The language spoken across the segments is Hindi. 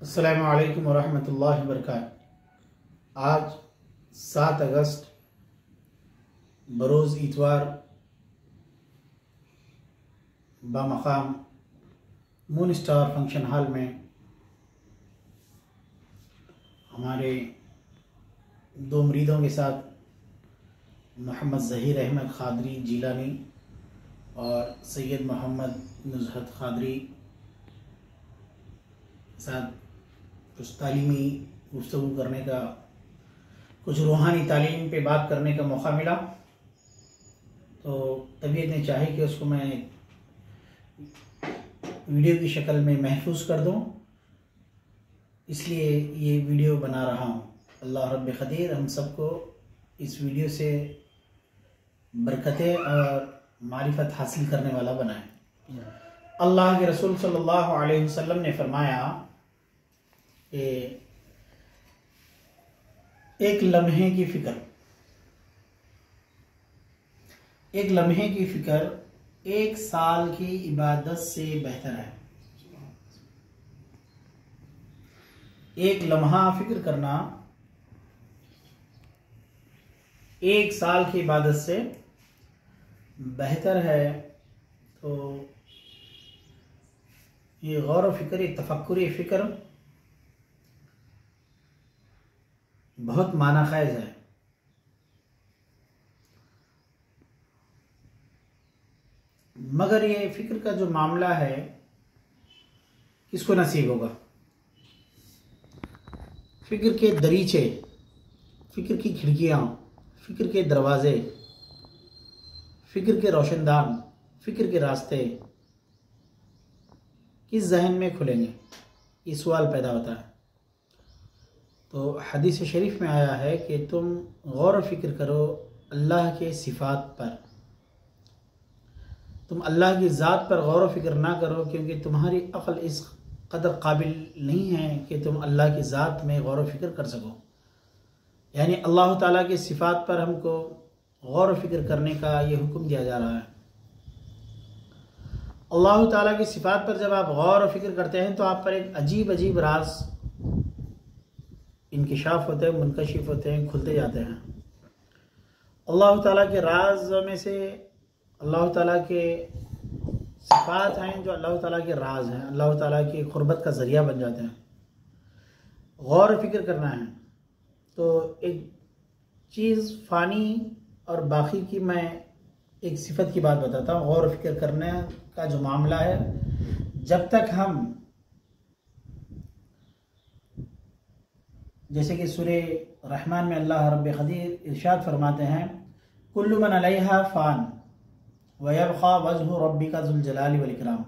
अस्सलामु अलैकुम वरहमतुल्लाहि वबरकातुहू। आज 7 अगस्त बरोज़ इतवार बामकाम मून स्टार फंक्शन हॉल में हमारे 2 मुरीदों के साथ मोहम्मद ज़हीर अहमद क़ादरी जिलानी और सैयद मोहम्मद नुज़हत क़ादरी साथ कुछ तालीमी गुफ्तगू करने का, कुछ रूहानी तालीम पे बात करने का मौका मिला, तो तबीयत ने चाही कि उसको मैं वीडियो की शक्ल में महफूज कर दूं, इसलिए ये वीडियो बना रहा हूं। अल्लाह रब्बे क़दीर हम सबको इस वीडियो से बरकतें और मारिफत हासिल करने वाला बनाए। अल्लाह के रसूल सल्लल्लाहु अलैहि वसल्लम ने फरमाया कि एक लम्हे की फ़िक्र 1 साल की इबादत से बेहतर है। एक लम्हा फ़िक्र करना 1 साल की इबादत से बेहतर है। तो ये गौर फ़िक्र, ये तफक्कुर फ़िक्र बहुत माना ख़ैज़ है। मगर ये फ़िक्र का जो मामला है किसको नसीब होगा? फ़िक्र के दरीचे, फ़िक्र की खिड़कियाँ, फ़िक्र के दरवाज़े, फ़िक्र के रोशनदान, फ़िक्र के रास्ते किस जहन में खुलेंगे? ये सवाल पैदा होता है। तो हदीस शरीफ में आया है कि तुम गौर फ़िक्र करो अल्लाह के सिफ़ात पर, तुम अल्लाह की ज़ात पर गौर फ़िक्र ना करो, क्योंकि तुम्हारी अक़ल इस कदर काबिल नहीं है कि तुम अल्लाह की ज़ात में गौर फ़िक्र कर सको। यानी अल्लाह ताला की सिफ़ात पर हमको गौर फ़िक्र करने का ये हुक्म दिया जा रहा है। अल्लाह ताला की सिफ़ात पर जब आप गौर और फ़िक्र करते हैं तो आप पर एक अजीब अजीब राज इंकिशाफ होते हैं, मुनकशिफ होते हैं, खुलते जाते हैं। अल्लाह ताला के राज में से अल्लाह ताला के सिफ़ात हैं जो अल्लाह ताला के राज हैं, अल्लाह ताला की क़ुर्बत का ज़रिया बन जाते हैं। गौर और फ़िक्र करना है तो एक चीज़ फ़ानी और बाकी की मैं एक सिफत की बात बताता हूँ। गौर फ़िक्र करने का जो मामला है, जब तक हम, जैसे कि सूरे रहमान में अल्लाह रब्बे क़दीर इरशाद फरमाते हैं, कुल्लु मन अलैहा फ़ान व यबक़ा वजहु रब्बिका ज़ुल जलाली वल इकराम।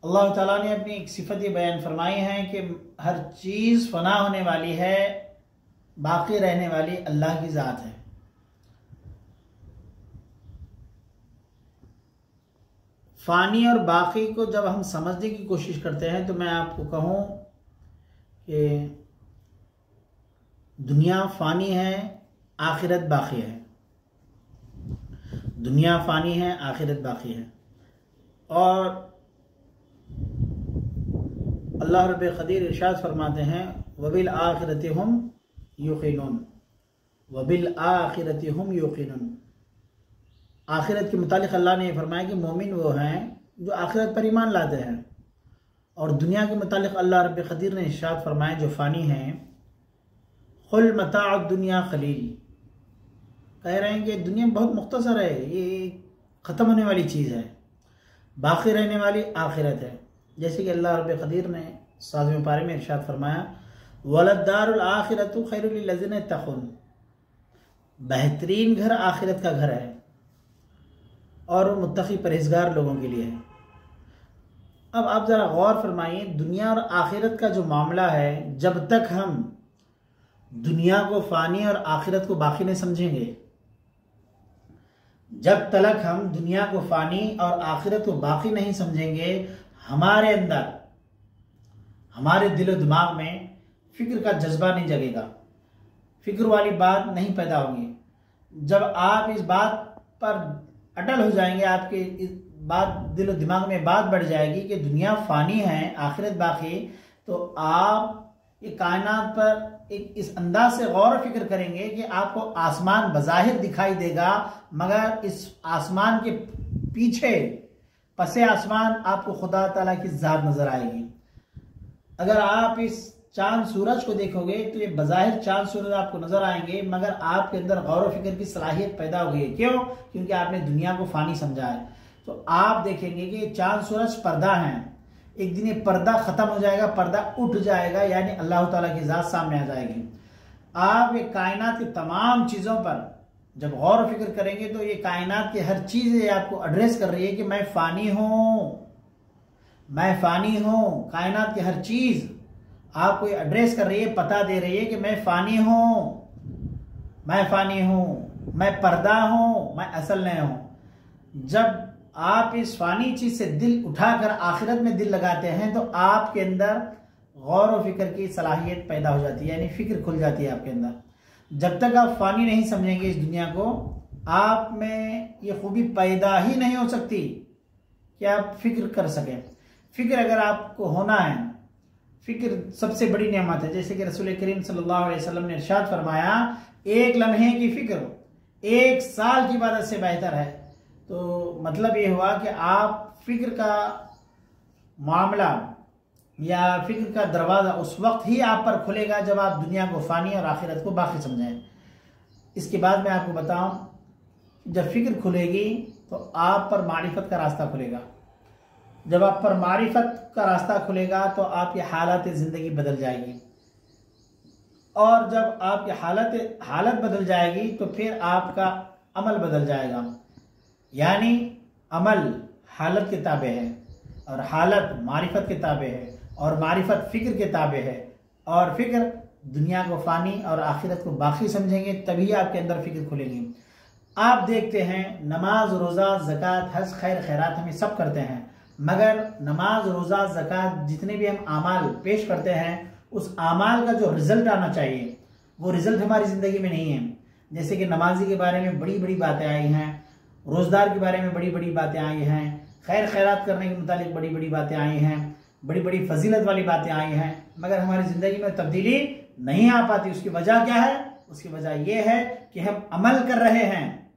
अल्लाह ताला ने अपनी एक सिफत बयान फरमाई है कि हर चीज़ फ़ना होने वाली है, बाकी रहने वाली अल्लाह की ज़ात है। फ़ानी और बाकी को जब हम समझने की कोशिश करते हैं तो मैं आपको कहूँ कि दुनिया फ़ानी है, आखिरत बाकी है। दुनिया फ़ानी है, आखिरत बाकी है। और अल्लाह रब्बे क़दीर इरशाद फरमाते हैं, वबिल आखिरति हुम युक़िनून, वबिल आखिरति हुम युक़िनून। आखिरत के मुतालिक अल्लाह ने फरमाया कि मोमिन वो हैं जो आखिरत पर ईमान लाते हैं। और दुनिया के मुतालिक अल्लाह रब्बे क़दीर ने इरशाद फरमाया जो फ़ानी हैं, कुल मताअ दुनिया क़लील, कह रहे हैं कि दुनिया बहुत मुख्तसर है, ये ख़त्म होने वाली चीज़ है, बाकी रहने वाली आखिरत है। जैसे कि अल्लाह रब्बे क़दीर ने 7वें पारे में इरशाद फरमाया, वलद्दारुल आखिरतु खैरुल लिल्लज़ीना यत्तक़ून, बेहतरीन घर आखिरत का घर है और वो मुत्तक़ी परहेज़गार लोगों के लिए है। अब आप ज़रा गौर फरमाइए, दुनिया और आखिरत का जो मामला है, जब तक हम दुनिया को फ़ानी और आखिरत को बाकी नहीं समझेंगे, जब तक हम दुनिया को फ़ानी और आखिरत को बाकी नहीं समझेंगे, हमारे अंदर, हमारे दिलो दिमाग में फ़िक्र का जज्बा नहीं जगेगा, फ़िक्र वाली बात नहीं पैदा होगी। जब आप इस बात पर अटल हो जाएंगे, आपके इस बात दिलो दिमाग में बात बढ़ जाएगी कि दुनिया फ़ानी है, आखिरत बाकी, तो आप ये कायनात पर एक इस अंदाज से गौर फिक्र करेंगे कि आपको आसमान बज़ाहिर दिखाई देगा, मगर इस आसमान के पीछे पसे आसमान आपको खुदा ताला की ज़ात नजर आएगी। अगर आप इस चांद सूरज को देखोगे तो ये बज़ाहिर चांद सूरज आपको नजर आएंगे, मगर आपके अंदर गौर फिक्र की सलाहियत पैदा हो गई है। क्यों? क्योंकि आपने दुनिया को फानी समझा है। तो आप देखेंगे कि चांद सूरज पर्दा है, एक दिन ये पर्दा खत्म हो जाएगा, पर्दा उठ जाएगा, यानी अल्लाह ताला की ज़ात सामने आ जाएगी। आप ये कायनात की तमाम चीज़ों पर जब गौर फिक्र करेंगे तो ये कायनात की हर चीज़ आपको एड्रेस कर रही है कि मैं फ़ानी हूँ, मैं फ़ानी हूँ। कायनात की हर चीज़ आपको ये एड्रेस कर रही है, पता दे रही है कि मैं फ़ानी हूँ, मैं फ़ानी हूँ, मैं पर्दा हूँ, मैं असल नहीं हूँ। जब आप इस फ़ानी चीज़ से दिल उठाकर आखिरत में दिल लगाते हैं तो आपके अंदर गौर व फिक्र की सलाहियत पैदा हो जाती है, यानी फ़िक्र खुल जाती है आपके अंदर। जब तक आप फ़ानी नहीं समझेंगे इस दुनिया को, आप में ये खूबी पैदा ही नहीं हो सकती कि आप फ़िक्र कर सकें। फ़िक्र अगर आपको होना है, फ़िक्र सबसे बड़ी नेमत है। जैसे कि रसूल करीम सल्लल्लाहु अलैहि वसल्लम ने इरशाद फरमाया, एक लम्हे की फ़िक्र 1 साल की इबादत से बेहतर है। तो मतलब ये हुआ कि आप फ़िक्र का मामला या फ़िक्र का दरवाज़ा उस वक्त ही आप पर खुलेगा जब आप दुनिया को फ़ानी और आखिरत को बाकी समझें। इसके बाद मैं आपको बताऊं, जब फ़िक्र खुलेगी तो आप पर मारिफत का रास्ता खुलेगा। जब आप पर मारिफत का रास्ता खुलेगा तो आपकी हालत ज़िंदगी बदल जाएगी, और जब आपकी हालत बदल जाएगी तो फिर आपका अमल बदल जाएगा। यानी अमल हालत के ताबे है, और हालत मारिफत के ताबे है, और मारिफत फ़िक्र के ताबे है, और फ़िक्र दुनिया को फ़ानी और आखिरत को बाकी समझेंगे, तभी आपके अंदर फ़िक्र खुलेंगी। आप देखते हैं नमाज, रोज़ा, ज़कात, हज, खैर खैरात हम ये सब करते हैं, मगर नमाज, रोज़ा, ज़कात जितने भी हम आमाल पेश करते हैं, उस आमाल का जो रिज़ल्ट आना चाहिए वो रिज़ल्ट हमारी ज़िंदगी में नहीं है। जैसे कि नमाजी के बारे में बड़ी बड़ी बातें आई हैं, रोज़दार के बारे में बड़ी बड़ी बातें आई हैं, खैर खैरात करने के मुतालिक बड़ी बड़ी बातें आई हैं, बड़ी बड़ी फजीलत वाली बातें आई हैं, मगर हमारी ज़िंदगी में तब्दीली नहीं आ पाती। उसकी वजह क्या है? उसकी वजह यह है कि हम अमल कर रहे हैं,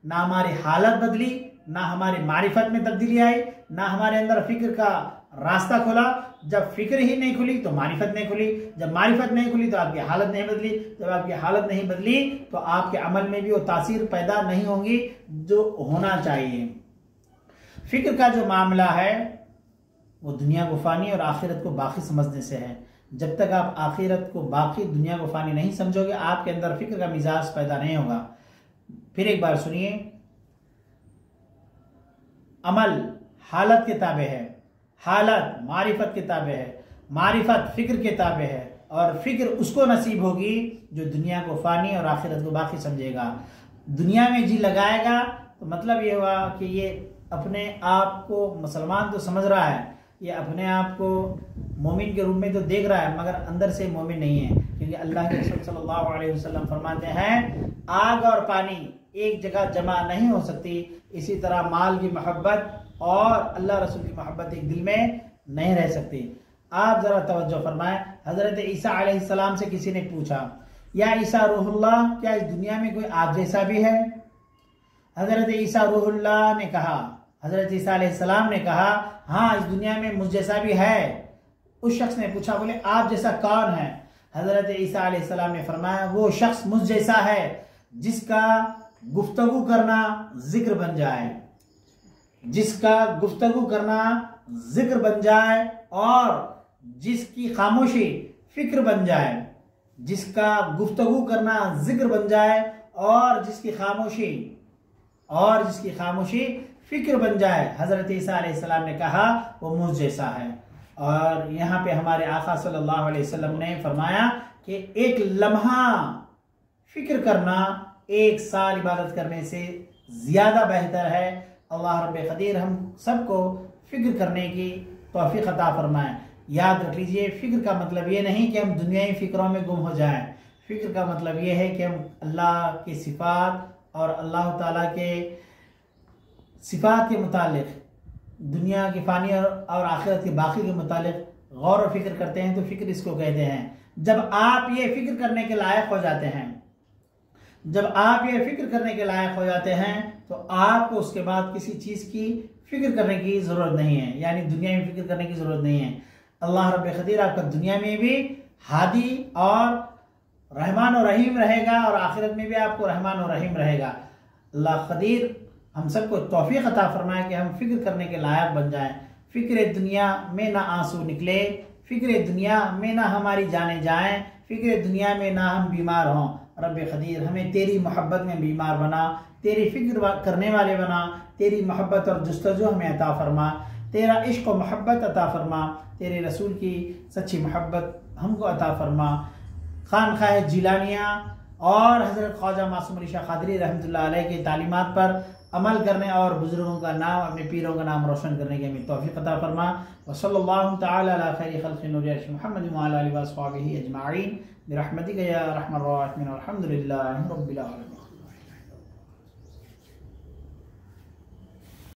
ना हमारी हालत बदली, ना हमारी मारिफत में तब्दीली आई, ना हमारे अंदर फ़िक्र का रास्ता खुला। जब फ़िक्र ही नहीं खुली तो मारिफत नहीं खुली, जब मारिफत नहीं खुली तो आपकी हालत नहीं बदली, जब आपकी हालत नहीं बदली तो आपके अमल में भी वो तासीर पैदा नहीं होंगी जो होना चाहिए। फ़िक्र का जो मामला है वो दुनिया को फ़ानी और आखिरत को बाकी समझने से है। जब तक आप आखिरत को बाकी, दुनिया को फ़ानी नहीं समझोगे, आपके अंदर फ़िक्र का मिजाज पैदा नहीं होगा। फिर एक बार सुनिए, अमल हालत के ताबे है, हालत मारिफत के ताबे है, मारिफत फ़िक्र के ताबे है, और फ़िक्र उसको नसीब होगी जो दुनिया को फ़ानी और आखिरत को बाकी समझेगा। दुनिया में जी लगाएगा तो मतलब ये हुआ कि ये अपने आप को मुसलमान तो समझ रहा है, ये अपने आप को मोमिन के रूप में तो देख रहा है, मगर अंदर से मोमिन नहीं है। क्योंकि अल्लाह के रसूल सल्लल्लाहु अलैहि वसल्लम फरमाते हैं, आग और पानी एक जगह जमा नहीं हो सकती, इसी तरह माल की मोहब्बत और अल्लाह रसूल की मोहब्बत एक दिल में नहीं रह सकती। आप जरा तवज्जो फरमाएं, हजरत ईसा अलैहिस्सलाम से किसी ने पूछा, या ईसा रूहुल्लाह, क्या इस दुनिया में कोई आप जैसा भी है? हजरत ईसा रूहुल्लाह ने कहा, हजरत ईसा अलैहिस्सलाम ने कहा, हाँ इस दुनिया में मुझ जैसा भी है। उस शख्स ने पूछा, बोले आप जैसा कौन है? हजरत ईसा अलैहिस्सलाम ने फरमाया, वो शख्स मुझ जैसा है जिसका गुफ्तगू करना जिक्र बन जाए, जिसका गुफ्तगू करना जिक्र बन जाए, और जिसकी खामोशी फिक्र बन जाए, जिसका गुफ्तगू करना जिक्र बन जाए, और जिसकी खामोशी फिक्र बन जाए। हजरत ईसा अलैहिस्सलाम ने कहा वो मुझ जैसा है। और यहाँ पे हमारे आका सल्लल्लाहु अलैहि वसल्लम ने फरमाया कि एक लम्हा फिक्र करना 1 साल इबादत करने से ज्यादा बेहतर है। अल्लाह रब्बे क़दीर हम सबको फिक्र करने की तौफीक अता फरमाए। याद रख लीजिए, फिक्र का मतलब ये नहीं कि हम दुनियाई फिक्रों में गुम हो जाएं। फिक्र का मतलब ये है कि हम अल्लाह की सिफात और अल्लाह ताला के सिफात के मुतालिक, दुनिया की फ़ानी और आखिरत के बाकी के मुतालिक गौर व फिक्र करते हैं तो फिक्र इसको कहते हैं। जब आप ये फिक्र करने के लायक हो जाते हैं, जब आप ये फिक्र करने के लायक हो जाते हैं तो आपको उसके बाद किसी चीज की फिक्र करने की जरूरत नहीं है, यानी दुनिया में फिक्र करने की जरूरत नहीं है। अल्लाह रब्बे क़दीर आपका दुनिया में भी हादी और रहमान और रहीम रहेगा और आखिरत में भी आपको रहमान और रहीम रहेगा। अल्लाह क़दीर हम सबको तौफीक अता फरमाए कि हम फिक्र करने के लायक बन जाएं। फिक्र दुनिया में ना आंसू निकले, फिक्र दुनिया में ना हमारी जाने जाएं, फिक्र दुनिया में ना हम बीमार हों। रब्बे क़दीर हमें तेरी मोहब्बत में बीमार बना, तेरी फिक्र करने वाले बना, तेरी मोहब्बत और जुस्तजू हमें अता फरमा, तेरा इश्क और मोहब्बत अता फरमा, तेरे रसूल की सच्ची मोहब्बत हमको अता फरमा। खानखाह जिलानिया और हज़रत ख्वाजा मासूम अली शाह क़ादरी रहमतुल्लाह अलैह की तालीमात पर अमल करने और बुजुर्गों का नाम, अपने पीरों का नाम रोशन करने की हमें तौफीक अता फरमा। व सल्लल्लाहु तआला अला खैरि खल्क़ि नूर अर्श मुहम्मद व अला आलिहि व अस्हाबिहि अजमाइन बिरहमतिका या अरहमर राहिमीन। अल्हम्दुलिल्लाहि रब्बिल आलमीन।